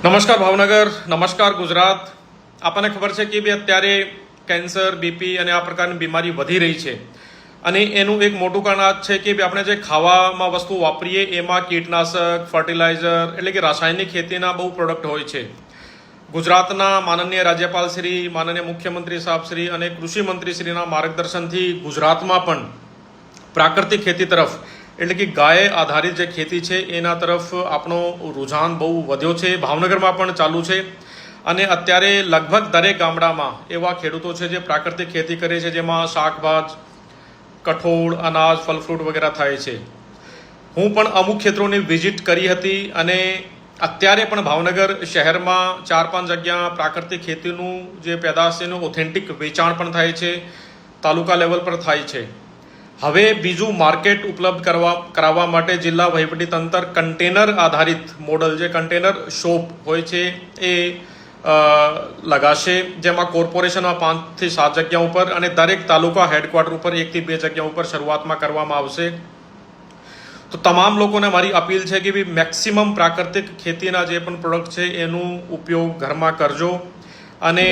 નમસ્કાર ભાવનગર, નમસ્કાર ગુજરાત. આપણને ખબર છે કે અત્યારે કેન્સર, બીપી અને આ પ્રકારની બીમારી વધી રહી છે અને એનું એક મોટું કારણ આ છે કે આપણે જે ખાવામાં વસ્તુ વાપરીએ એમાં કીટનાશક, ફર્ટિલાઇઝર એટલે કે રાસાયણિક ખેતીના બહુ પ્રોડક્ટ હોય છે. ગુજરાતના માનનીય રાજ્યપાલ શ્રી, માનનીય મુખ્યમંત્રી સાહેબ શ્રી અને કૃષિ મંત્રી શ્રીના માર્ગદર્શનથી ગુજરાતમાં પણ પ્રાકૃતિક ખેતી તરફ એટલે કે ગાય આધારિત જે ખેતી છે એના તરફ આપણો રુઝાન બહુ વધ્યો છે. ભાવનગરમાં પણ ચાલુ છે અને અત્યારે લગભગ દરેક ગામડામાં એવા ખેડૂતો છે જે પ્રાકૃતિક ખેતી કરે છે, જેમાં શાકભાજ, કઠોળ, અનાજ, ફળ ફ્રૂટ વગેરે થાય છે. હું પણ અમુક ક્ષેત્રોની વિઝિટ કરી હતી અને અત્યારે પણ ભાવનગર શહેરમાં 4-5 જગ્યા પ્રાકૃતિક ખેતીનું જે પેદાશ છે એનું ઓથેન્ટિક વેચાણ પણ થાય છે, તાલુકા લેવલ પર થાય છે. હવે બીજું માર્કેટ ઉપલબ્ધ કરાવવા માટે જિલ્લા વહીવટીતંત્ર કન્ટેનર આધારિત મોડલ, જે કન્ટેનર શોપ હોય છે એ લગાશે, જેમાં કોર્પોરેશનમાં 5 થી 7 જગ્યા ઉપર અને દરેક તાલુકા હેડક્વાર્ટર ઉપર 1 થી 2 જગ્યા ઉપર શરૂઆતમાં કરવામાં આવશે. તો તમામ લોકોને મારી અપીલ છે કે મેક્સિમમ પ્રાકૃતિક ખેતીના જે પણ પ્રોડક્ટ છે એનું ઉપયોગ ઘરમાં કરજો અને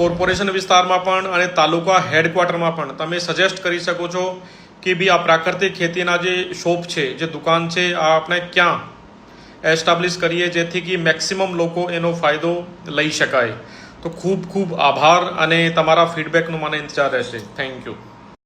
કોર્પોરેશન વિસ્તારમાં પણ અને તાલુકા હેડક્વાર્ટરમાં પણ તમે સજેસ્ટ કરી શકો છો કે આ પ્રાકૃતિક ખેતીના જે શોપ છે, જે દુકાન છે, આ આપણે ક્યાં એસ્ટાબ્લિશ કરીએ જેથી કે મેક્સિમમ લોકો એનો ફાયદો લઈ શકાય. તો ખૂબ ખૂબ આભાર અને તમારા ફીડબેકનો મને ઇંતજાર રહેશે. Thank you.